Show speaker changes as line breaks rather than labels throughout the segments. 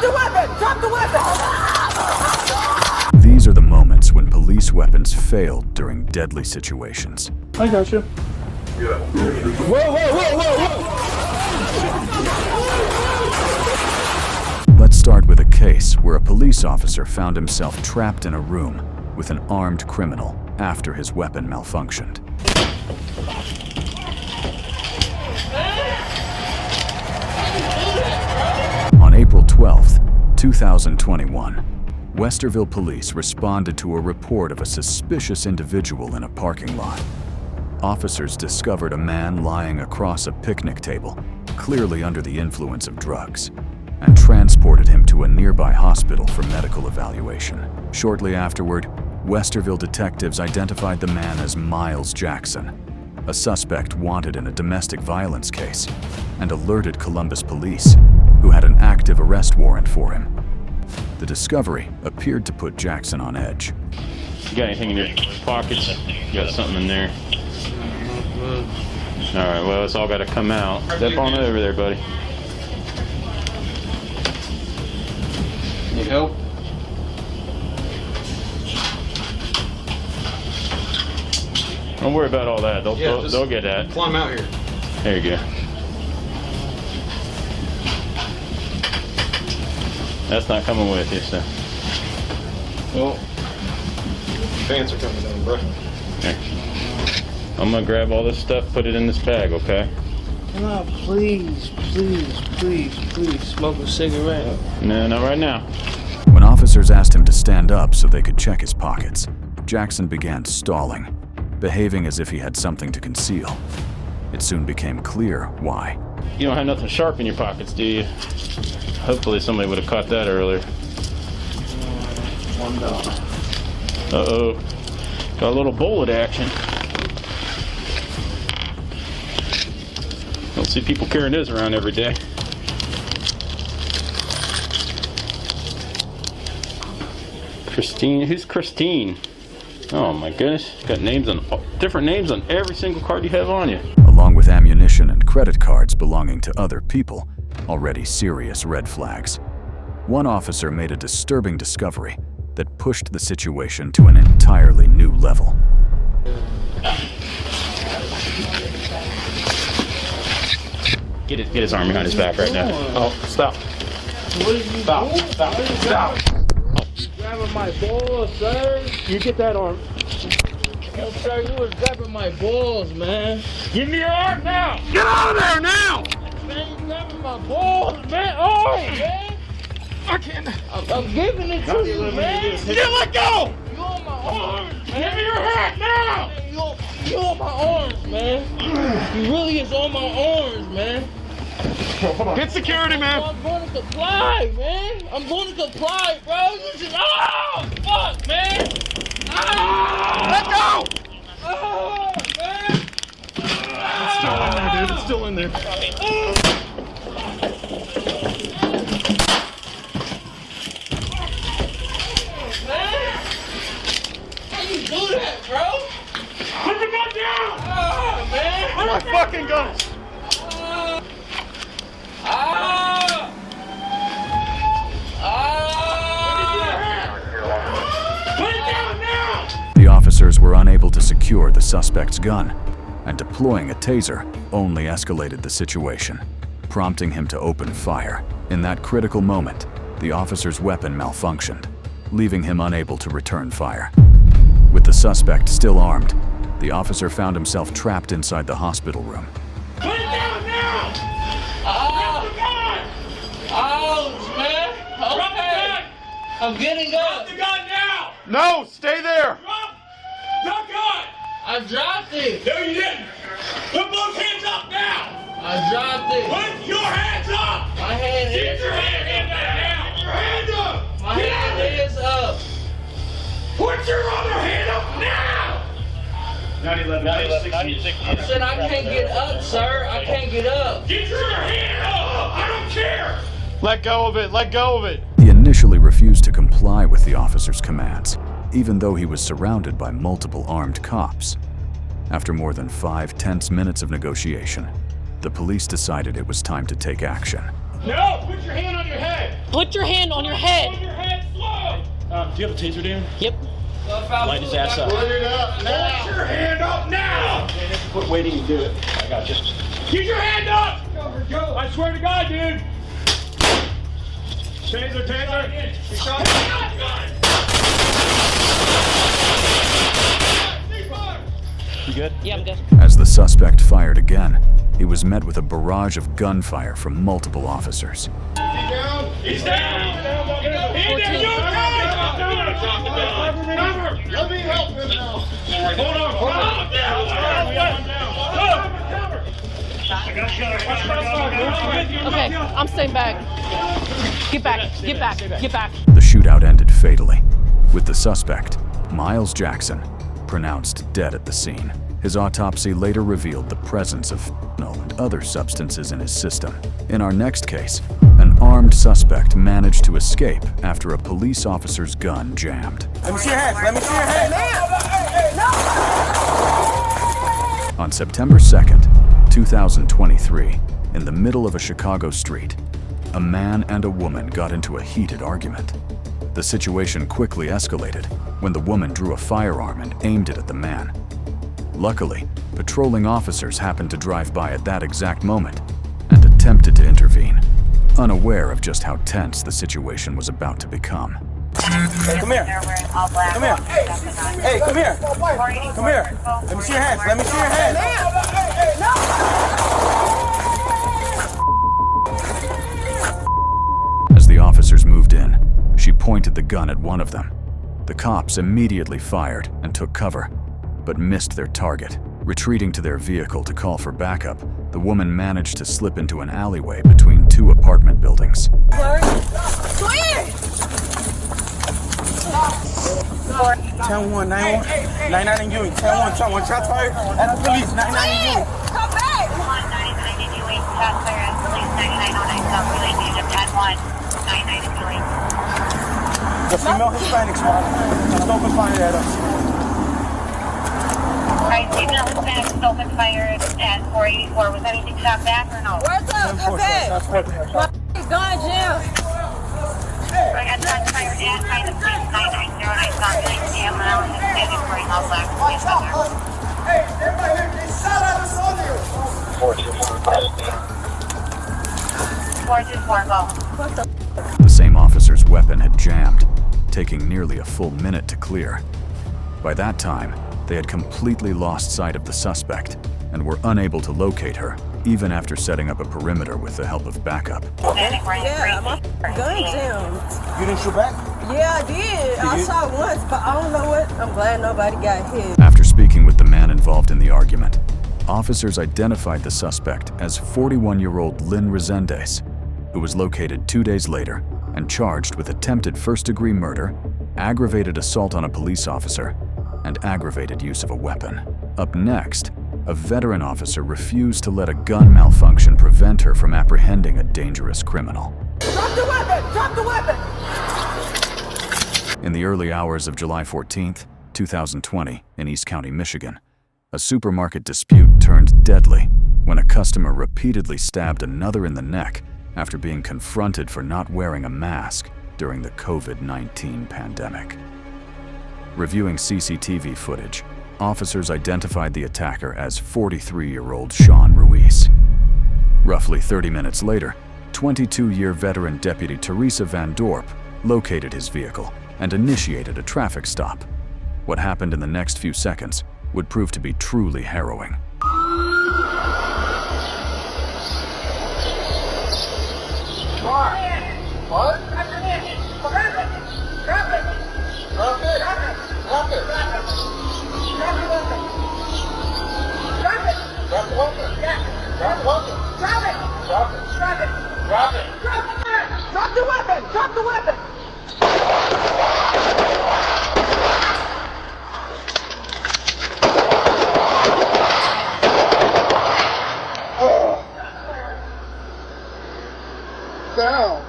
the weapon! Drop the weapon!
These are the moments when police weapons failed during deadly situations.
I got you.
Yeah.
Whoa, whoa, whoa, whoa, whoa!
Let's start with a case where a police officer found himself trapped in a room with an armed criminal after his weapon malfunctioned. On April 12, 2021, Westerville police responded to a report of a suspicious individual in a parking lot. Officers discovered a man lying across a picnic table, clearly under the influence of drugs, and transported him to a nearby hospital for medical evaluation. Shortly afterward, Westerville detectives identified the man as Miles Jackson, a suspect wanted in a domestic violence case, and alerted Columbus police, who had an active arrest warrant for him. The discovery appeared to put Jackson on edge.
You got anything in your pockets? You got something in there? All right, well, it's all got to come out. Step on over there, buddy. Need help? Don't worry about all that. They'll get that.
Climb out here.
There you go. That's not coming with you, so.
Well, pants are coming down, bro.
Here. I'm gonna grab all this stuff, put it in this bag, okay?
No, please, please, please, please, smoke a cigarette.
No, not right now.
When officers asked him to stand up so they could check his pockets, Jackson began stalling, behaving as if he had something to conceal. It soon became clear why.
You don't have nothing sharp in your pockets, do you? Hopefully somebody would have caught that earlier. $1. Uh-oh. Got a little bullet action. Don't see people carrying those around every day. Christine, who's Christine? Oh my goodness, got names on, different names on every single card you have on you.
Along with ammunition and credit cards belonging to other people, already serious red flags. One officer made a disturbing discovery that pushed the situation to an entirely new level.
Get his arm behind his back right now. Oh, stop.
What are you
Stop.
doing?
Stop. Stop.
You grabbing my balls, sir?
You get that arm.
Yo, sir, you was grabbing my balls, man.
Give me your arm now.
Get out of there now!
Man, you grabbing my balls, man. Oh, man.
I can't.
I'm giving it to you, man.
You let go!
You on my arms, man.
Give me your hat now!
Man, you on my arms, man. You really is on my arms, man.
Get security, man.
I'm going to comply, man. I'm going to comply, bro. You just, oh, fuck, man.
Let go!
Oh, man.
It's still in there, dude. It's still in there.
Man. How you do that, bro?
Put the gun down!
Oh, man.
Where my fucking guns? Put it down now!
The officers were unable to secure the suspect's gun, and deploying a taser only escalated the situation, prompting him to open fire. In that critical moment, the officer's weapon malfunctioned, leaving him unable to return fire. With the suspect still armed, the officer found himself trapped inside the hospital room.
Put it down now! Drop the gun!
Ouch, man.
Drop the
Okay.
gun!
I'm getting
Drop
up.
the gun now!
No, stay there!
Drop the gun!
I dropped it.
No, you didn't! Put both hands up now!
I dropped it.
Put your hands up!
My hand
Get
is
your hand up now! Get your hand up!
My
Get out
hand
of it!
is up.
Put your other hand up now!
90-11,
I said I can't get up, sir. I can't get up.
Get your hand up! I don't care!
Let go of it, let go of it!
He initially refused to comply with the officer's commands, even though he was surrounded by multiple armed cops. After more than 5 tense minutes of negotiation, the police decided it was time to take action.
No! Put your hand on your head!
Put your hand on your head!
On your head, slow!
Do you have a taser, Dan?
Yep.
Light his ass up.
Put it up now.
Put your hand up now!
Quit waiting to do it. I got you.
Keep your hand up! I swear to God, dude! Taser, taser!
You good?
Yeah, I'm good.
As the suspect fired again, he was met with a barrage of gunfire from multiple officers.
He's down! He's down! You're
Let me help him now.
Hold on, hold on.
Okay, I'm staying back. Get back, get back, get back.
The shootout ended fatally, with the suspect, Miles Jackson, pronounced dead at the scene. His autopsy later revealed the presence of fentanyl and other substances in his system. In our next case, an armed suspect managed to escape after a police officer's gun jammed.
Let me see your hands. Let me see your hands.
On September 2nd, 2023, in the middle of a Chicago street, a man and a woman got into a heated argument. The situation quickly escalated when the woman drew a firearm and aimed it at the man. Luckily, patrolling officers happened to drive by at that exact moment and attempted to intervene, unaware of just how tense the situation was about to become.
Hey, come here. Come here. Hey, come here. Come here. Let me see your hands. Let me see your hands.
As the officers moved in, she pointed the gun at one of them. The cops immediately fired and took cover, but missed their target. Retreating to their vehicle to call for backup, the woman managed to slip into an alleyway between two apartment buildings.
10-1, 9-1, 9-9 in Ewing. 10-1, 10-1, shots fired at the police. 9-9 in Ewing.
Come back! 199 in Ewing, shots fired at police. 9909 South Relay Unit 10-1, 99 in Ewing.
The female Hispanic squad just opened fire at us.
Alright, female Hispanic just opened fire at 484. Was anything shot back or no?
Where's the okay? He's going to jail.
I got shots fired at by the police. 9909 South Relay Unit 10-1, and standing for an all black police out there.
Hey, everybody, they shot at us on there!
424, go.
The same officer's weapon had jammed, taking nearly a full minute to clear. By that time, they had completely lost sight of the suspect and were unable to locate her, even after setting up a perimeter with the help of backup.
Standing right
Yeah, my gun jammed.
You didn't shoot back?
Yeah, I did. I shot once, but I don't know what. I'm glad nobody got hit.
After speaking with the man involved in the argument, officers identified the suspect as 41-year-old Lynn Resendez, who was located 2 days later and charged with attempted first-degree murder, aggravated assault on a police officer, and aggravated use of a weapon. Up next, a veteran officer refused to let a gun malfunction prevent her from apprehending a dangerous criminal.
Drop the weapon! Drop the weapon!
In the early hours of July 14th, 2020, in East County, Michigan, a supermarket dispute turned deadly when a customer repeatedly stabbed another in the neck after being confronted for not wearing a mask during the COVID-19 pandemic. Reviewing CCTV footage, officers identified the attacker as 43-year-old Sean Ruiz. Roughly 30 minutes later, 22-year veteran Deputy Teresa Van Dorp located his vehicle and initiated a traffic stop. What happened in the next few seconds would prove to be truly harrowing.
What? Drop it. Drop it. Drop it. Drop it. Drop it. Drop the weapon. Yeah. Drop the weapon. Drop it. Drop it. Drop it. Drop it. Drop it. Drop the weapon. Drop the weapon. Down.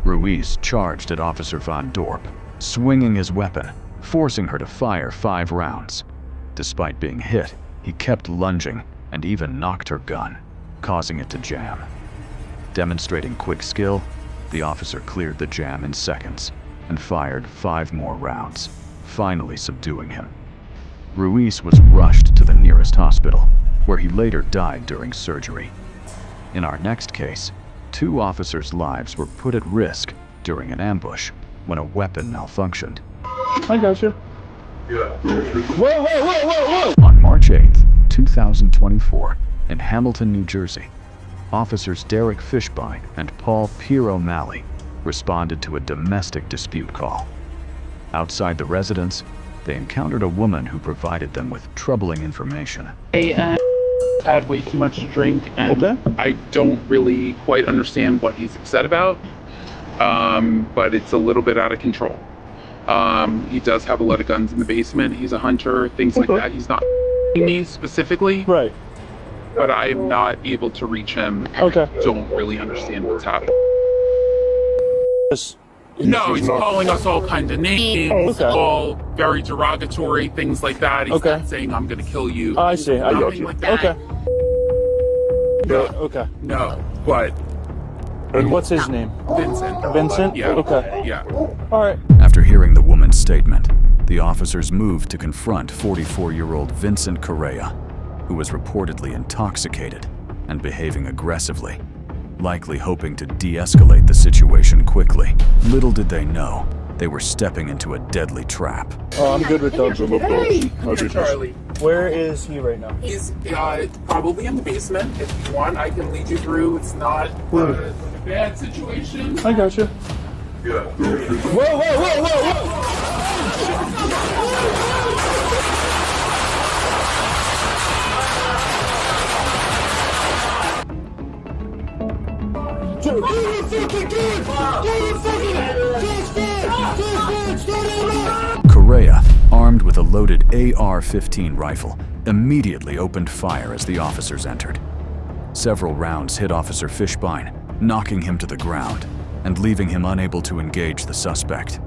Ruiz charged at Officer Van Dorp, swinging his weapon, forcing her to fire 5 rounds. Despite being hit, he kept lunging and even knocked her gun, causing it to jam. Demonstrating quick skill, the officer cleared the jam in seconds and fired 5 more rounds, finally subduing him. Ruiz was rushed to the nearest hospital, where he later died during surgery. In our next case, 2 officers' lives were put at risk during an ambush when a weapon malfunctioned.
I got you. Whoa.
On March 8, 2024, in Hamilton, New Jersey, officers Derek Fishbein and Paul Pierre O'Malley responded to a domestic dispute call. Outside the residence, they encountered a woman who provided them with troubling information.
I had way too much to drink, and I don't really quite understand what he's upset about, but it's a little bit out of control. He does have a lot of guns in the basement. He's a hunter, things like that. He's not me specifically,
Right.
but I am not able to reach him.
Okay.
Don't really understand what's happening. No, he's calling us all kind of names, all very derogatory, things like that. He's not saying, I'm going to kill you.
I see. I got you.
Like that.
Okay. Okay.
No, but...
And what's his name?
Vincent.
Vincent?
Yeah.
Okay.
Yeah.
All right.
After hearing the woman's statement, the officers moved to confront 44-year-old Vincent Correa, who was reportedly intoxicated and behaving aggressively, likely hoping to de-escalate the situation quickly. Little did they know, they were stepping into a deadly trap.
Oh, I'm good with those.
Hey, Mr. Charlie.
Where is he right now?
He's probably in the basement. If you want, I can lead you through. It's not a bad situation.
I got you. Whoa.
Correa, armed with a loaded AR-15 rifle, immediately opened fire as the officers entered. Several rounds hit Officer Fishbein, knocking him to the ground and leaving him unable to engage the suspect.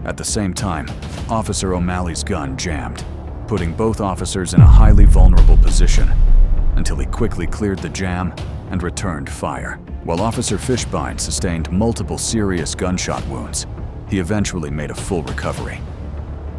At the same time, Officer O'Malley's gun jammed, putting both officers in a highly vulnerable position until he quickly cleared the jam and returned fire. While Officer Fishbein sustained multiple serious gunshot wounds, he eventually made a full recovery.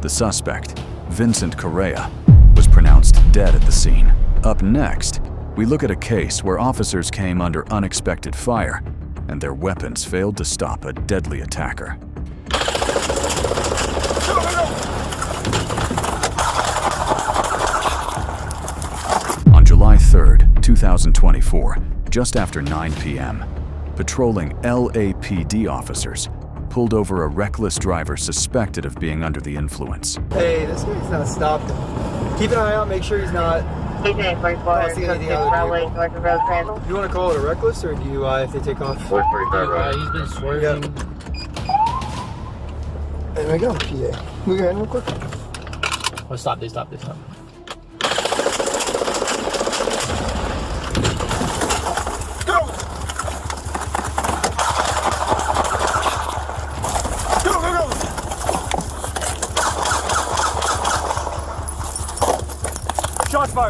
The suspect, Vincent Correa, was pronounced dead at the scene. Up next, we look at a case where officers came under unexpected fire and their weapons failed to stop a deadly attacker. On July 3rd, 2024, just after 9 p.m., patrolling LAPD officers pulled over a reckless driver suspected of being under the influence.
Hey, this guy's not stopped. Keep an eye out, make sure he's not. You want to call it a reckless or DUI if they take off?
He's been swerving.
Yep. There we go, PA. Move your hand real quick.
Oh, stop.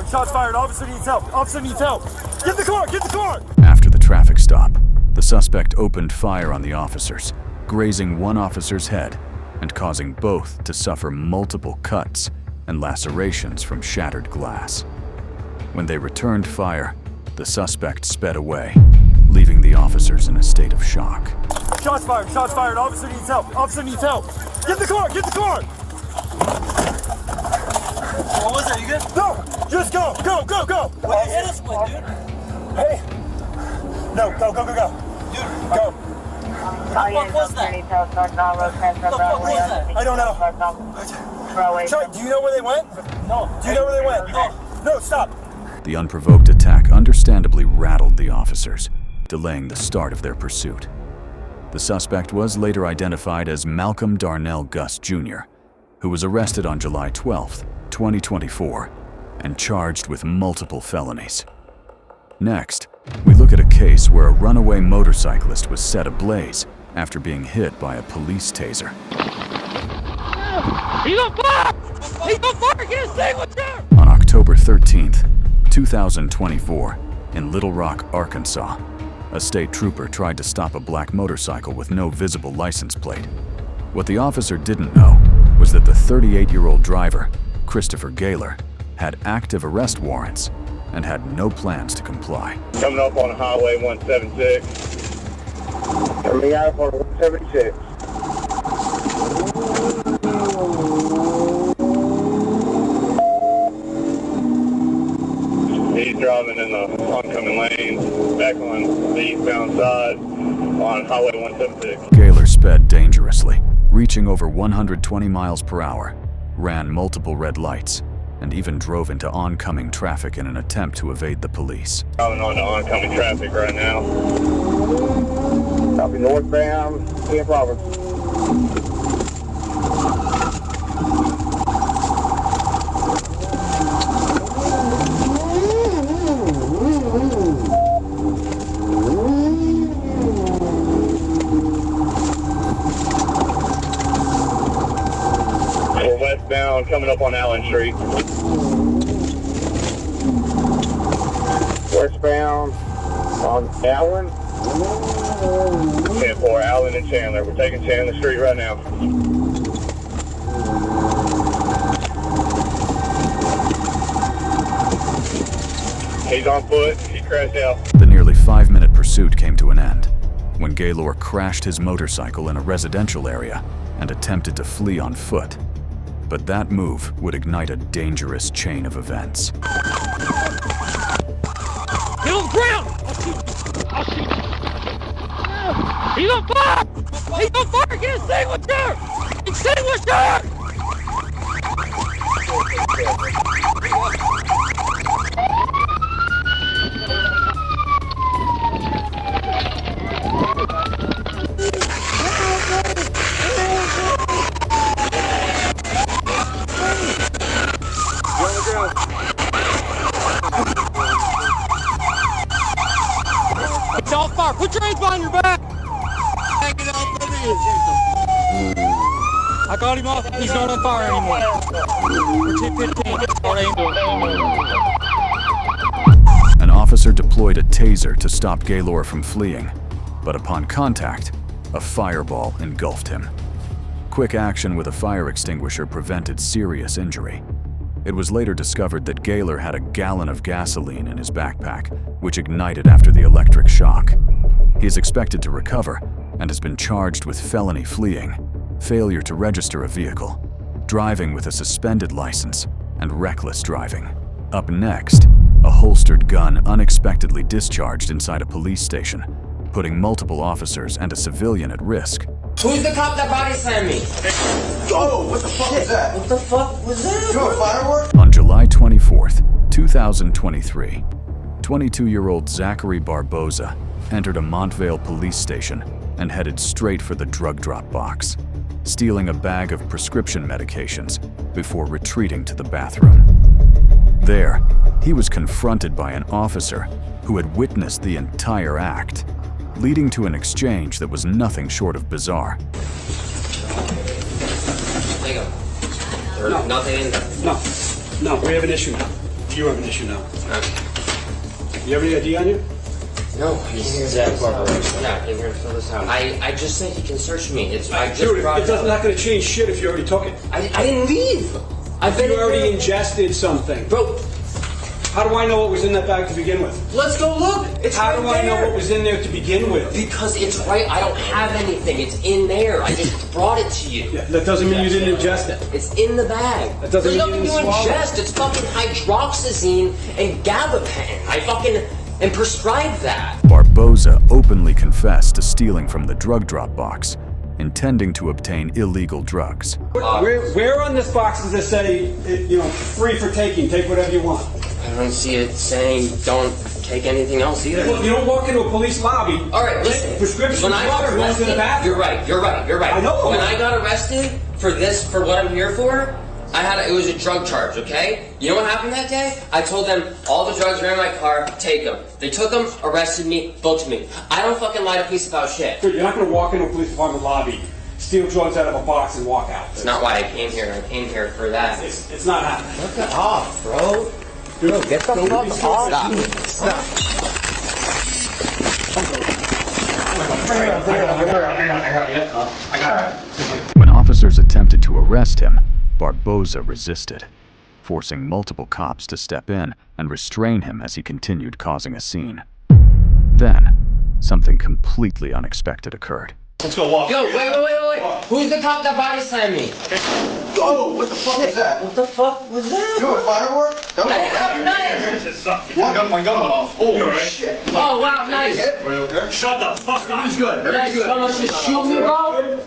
Shots fired. Officer needs help. Get the car.
After the traffic stop, the suspect opened fire on the officers, grazing one officer's head and causing both to suffer multiple cuts and lacerations from shattered glass. When they returned fire, the suspect sped away, leaving the officers in a state of shock.
Shots fired. Officer needs help. Get the car. What was that? You good? No! Just go! What did you hit us with, dude? Hey! No, go. Dude, go. What the fuck was that? I don't know. Charlie, do you know where they went? No. Do you know where they went? No, stop.
The unprovoked attack understandably rattled the officers, delaying the start of their pursuit. The suspect was later identified as Malcolm Darnell Gus Jr., who was arrested on July 12th, 2024, and charged with multiple felonies. Next, we look at a case where a runaway motorcyclist was set ablaze after being hit by a police taser.
He's on fire! Get his thing with you!
On October 13th, 2024, in Little Rock, Arkansas, a state trooper tried to stop a black motorcycle with no visible license plate. What the officer didn't know was that the 38-year-old driver, Christopher Gaylor, had active arrest warrants and had no plans to comply.
Coming up on Highway 176. Coming out on 176. He's driving in the oncoming lane, back on the eastbound side on Highway 176.
Gaylor sped dangerously, reaching over 120 miles per hour, ran multiple red lights, and even drove into oncoming traffic in an attempt to evade the police.
Driving on the oncoming traffic right now. Copy northbound, 10 Providence. Westbound, coming up on Allen Street. Westbound on Allen. 10-4, Allen and Chandler. We're taking Chandler Street right now. He's on foot. He crashed out.
The nearly 5-minute pursuit came to an end when Gaylor crashed his motorcycle in a residential area and attempted to flee on foot. But that move would ignite a dangerous chain of events.
Get on the ground! I'll shoot you. He's on fire! He's on fire! Get extinguisher! Extinguisher! It's on fire! Put your hands behind your back! I got him off. He's not on fire anymore. 215.
An officer deployed a taser to stop Gaylor from fleeing, but upon contact, a fireball engulfed him. Quick action with a fire extinguisher prevented serious injury. It was later discovered that Gaylor had a gallon of gasoline in his backpack, which ignited after the electric shock. He is expected to recover and has been charged with felony fleeing, failure to register a vehicle, driving with a suspended license, and reckless driving. Up next, a holstered gun unexpectedly discharged inside a police station, putting multiple officers and a civilian at risk.
Who's the cop that body slammed me?
Oh, what the fuck is that?
What the fuck was that?
You a firework?
On July 24th, 2023, 22-year-old Zachary Barboza entered a Montvale police station and headed straight for the drug drop box, stealing a bag of prescription medications before retreating to the bathroom. There, he was confronted by an officer who had witnessed the entire act, leading to an exchange that was nothing short of bizarre.
There you go. There's nothing in there.
No, we have an issue now. You have an issue now.
Okay.
You have any ID on you?
No, he's at corporation. Yeah, came here to fill this out. I just said he can search me.
Dude, it's not going to change shit if you already took it.
I didn't leave.
You already ingested something.
Bro.
How do I know what was in that bag to begin with?
Let's go look. It's
How
right
do I know
there.
what was in there to begin with?
Because it's right. I don't have anything. It's in there. I just brought it to you.
Yeah, that doesn't mean you didn't ingest it.
It's in the bag.
That doesn't
There's
mean you
nothing
didn't
to
swallow
ingest. It's fucking hydroxyzine and gabapentin. I fucking and prescribed that.
Barboza openly confessed to stealing from the drug drop box, intending to obtain illegal drugs.
Where on this box does it say, free for taking, take whatever you want?
I don't see it saying don't take anything else either.
Well, you don't walk into a police lobby.
All right, listen.
Prescription
when I got
drugs,
arrested,
go to the bathroom.
you're right.
I know.
When I got arrested for what I'm here for, it was a drug charge, okay? You know what happened that day? I told them all the drugs were in my car, take them. They took them, arrested me, booked me. I don't fucking lie to police about shit.
Dude, you're not going to walk into a police department lobby, steal drugs out of a box and walk out.
It's not why I came here. I came here for that.
It's not happening.
Knock it off, bro.
Dude, get the fuck off. Stop.
When officers attempted to arrest him, Barboza resisted, forcing multiple cops to step in and restrain him as he continued causing a scene. Then, something completely unexpected occurred.
Let's go walk.
Yo, wait. Who's the cop that body slammed me?
Oh, what the fuck was that?
What the fuck was that?
You a firework? Don't
I got my gun off. Oh, shit.
Oh, wow, nice.
Shut the fuck up. He's good.
Nice. Someone should shoot me, bro.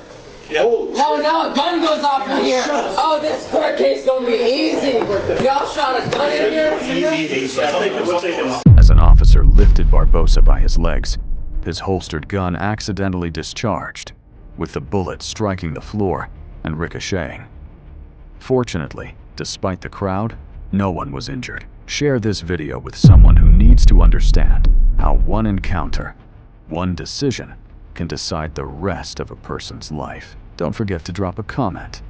No, now a gun goes off in here. Oh, this court case gonna be easy. Y'all shot a gun in here?
Easy. We'll take him off.
As an officer lifted Barboza by his legs, his holstered gun accidentally discharged, with the bullet striking the floor and ricocheting. Fortunately, despite the crowd, no one was injured. Share this video with someone who needs to understand how one encounter, one decision, can decide the rest of a person's life. Don't forget to drop a comment.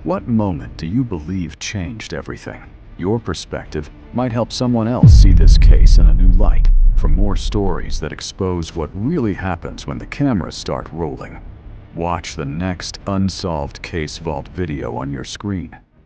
What moment do you believe changed everything? Your perspective might help someone else see this case in a new light. For more stories that expose what really happens when the cameras start rolling, watch the next Unsolved Case Vault video on your screen.